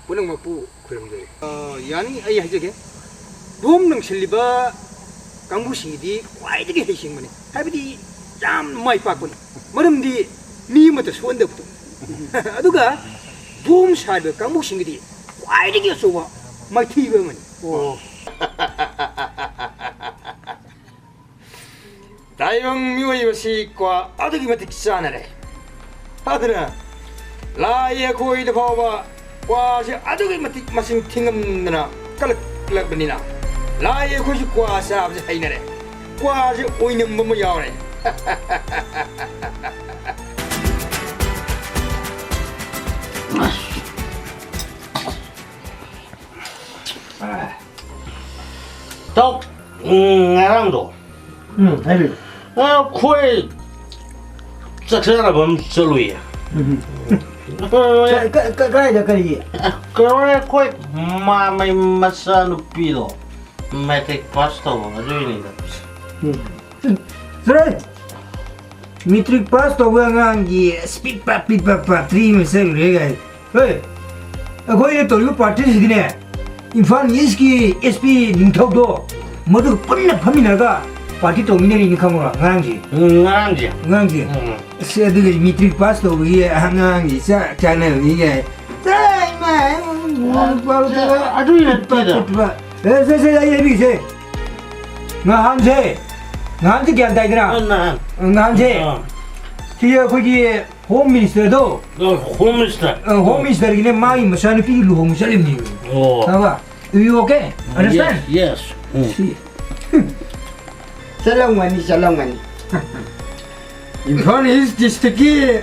그냥 먹고 그런 거예요. 야니 아이 하저게 봄능 실리바 강부싱이디 과이되게 해싱머니 하비디 참 많이 빠꾼 머름디 미모도 수원데부터 아두가 봄 살베 강부싱이디 과이되게 쏘와 많이 튀거머니 오 다이ong 미워이것이과 아두기 맞지 않으래 아들아 라이에 고이도 봐봐 과시 아두기 맞지 마신 팅음느나 깔락깔락거리나 라이에 고시 과시 아버지 하이네래 과시 오이는 뭐뭐 야오래 또 나랑도 아니 코에 작사나 범절로야 까까까야 까리 그러네 코에 마마이 마사누 피도 매틱 파스토 아주이니다 그래 미트릭 파스토 왕한기 스피파 피파파 트리미셀 레가 왜 거기에 또 이거 파티시기네 인판 예스키 SP 닝톡도 모두 뻔나 파미나가 파티 도미네리 닝카모라 낭지 낭지 세드게 미트릭 파스토 위에 한강이 자 자네 이게 자이마 아주이네 빼다 에세세 예비세 나한테 기한다이더라 나한테 뒤에 거기 홈미니스터도 홈미스터 홈미니스터기네 마이 마사는 피lu 홈살림니 오 봐봐 you okay understand yes 살랑만이 인판 is district이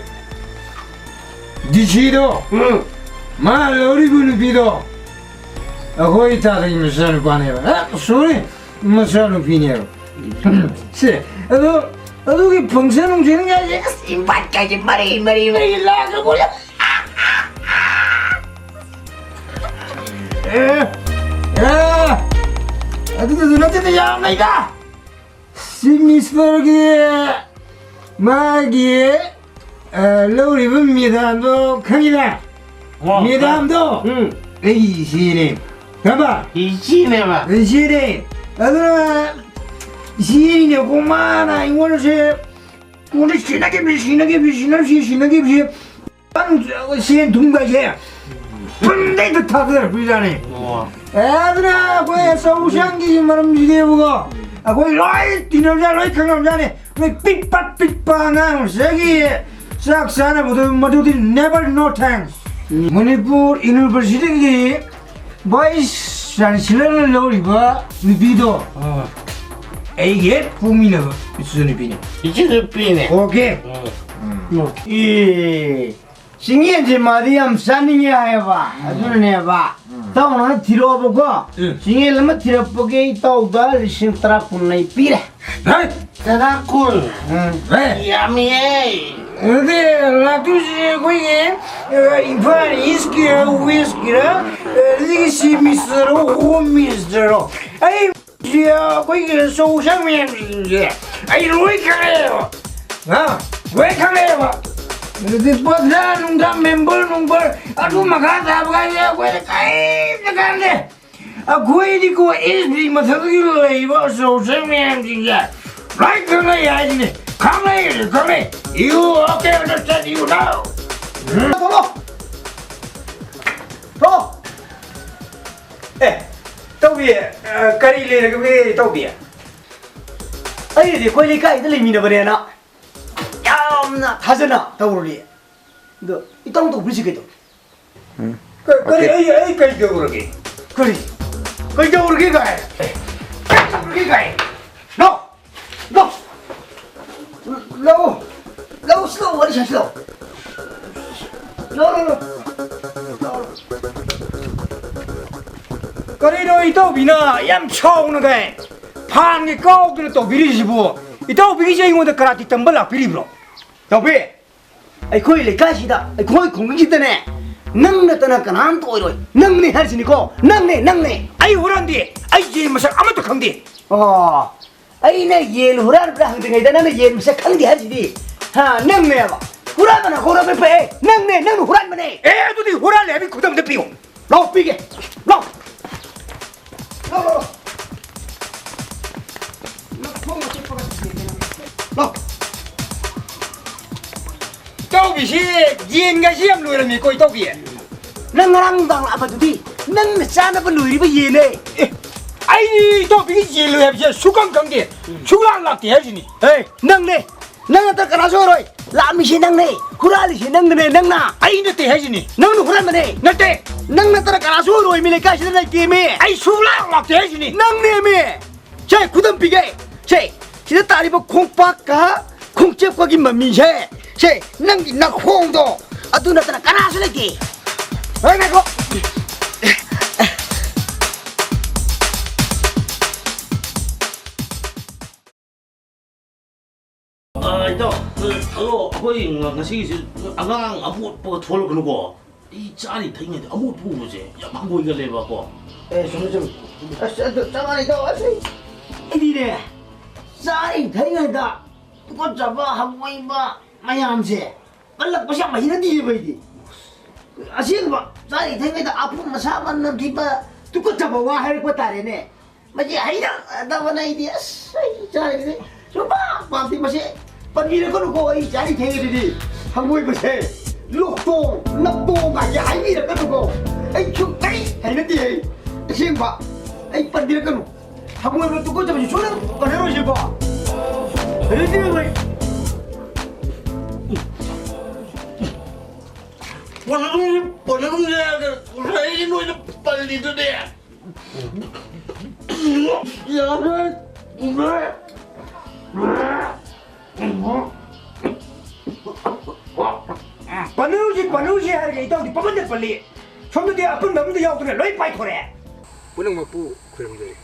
디시도 말 어리고는 비도 거기 다들 마사는 관해봐 소리 마사는 비네요 세 너기 평생은 되는 게 아니야 임반까지 말이 라고 몰라 아들도 눈앞에도 야나이다 시미스버기 마기 러리분 미담도 강이다 미담도 이시림 가봐 이지네마 이시림 아들아 시인이 고마나 이거는 오늘 신나게 시인 둥가게 분대도 타들 부자네 애들아 거기 서우샹기 말은 미대보고 거기 라이 디노자 라이 강남자네 왜 삐빠삐빠나 세기 싹사나 모두 never no thanks 머니푸르 유니버시티 바이스 산실을 넣으리바 미비도 이게 봄이네 수준이 비네 이제 비네 오케이 이 싱이지 마디암 산이야 해봐 아주네 해봐 타오나 들어보고 싱이를 들어보게 타오다 리신트라 군나이 피래 에이 따라군 왜 야미에 근데 라투시 거기 인판 이스키야 위스키라 이게 시미스로 홈미스로 아이 야 거기 소상면 이제 아이 왜 그래요 왜 그래요 Después nunca me envuelvo a tu magada, güey, cae, a cuídico es mi matadero y vos sos mi ya. Right to the idea. Come, you okay, understand you now. 또 Toby, Carile, que Toby. 아이디 권리가 이들 의미는 버려나 야나 하잖아 더우리 너 이땅도 부시게도 Kari, ay, kay Gawragi. 그리 그저 우리 가해 우리 가해 너 slow what is slow no Kari, Toby나, yam chow na gay. Pangi kau kena to birisibu. Ito bigisi yung mga karati tambal ah piribro. 더비 아이코이 레카시다 아이코이 공기시다네 낭나 떠나 까난 또이로 낭네 할지니고 낭네 Ay hurandi, ay ye masak amat kangdi. 아이네 옌 후라를 항등에다 나는 옌 무슨 강디 하지디 하 낭네 봐 후라가나 후라베 빼 낭네 후란만해 Eh, tu di huran lebi kudam de piu. lau 삐게 lau lau tao bị xe yên cái xem lùi là mì coi tao kìa nang ngarang dang apa tu di nang na sana pa lui ba ye le ai đi tao bị cái gì lùi hẹp giờ su căng căng kìa su lang lạc kìa gì nè hey nang ne nang ta kana so roi la mi she nang ne khurali she nang ne nang na ai nó tệ gì nè nang nu khuran ma ne nó tệ nang na ta kana so roi mi le ka she na ke me ai su lang lạc kìa gì nè nang ne me che kudam 삐게 che chỉ ta đi bộ khong pa ka khong chep ko gi ma mi che nang gi na khong do adu na ta kana so le ke ai na ko ito, 거의 ngasi agang abu po thol ko ko. I chani thing ni abu pu mo je. Ya mang boi ga le ba ko. 좀 잠깐만 더 왔어요. 이리래. 쌀이 대가다. 이거 잡아 하고 이봐. 마야암세. 빨라 보셔 마시는 뒤에 봐야지. 아시는 봐. 쌀이 대가다 아픈 마사 만난 뒤봐. 두고 잡아 와 할 거 따래네. 마지 아이다. 나와나 이디. 쌀이 좀봐. 밤티 마시. 빨리를 거놓고 이 쌀이 대가리. 하고 이봐세. lokto napto ga ya ai ni ka ko ai chu kai hai na ti ai sim ba ai pandir ka no hamu ro tu ko jab chu na ka ne ro shi ba ai ti mai Walang rai no na pali to de. Ya 바누지 하게 이따 빠만데 빨리 손도 대 아픈 남도 야고 그래 로이 파이 코래 Walang mapu, Kuya Miguel.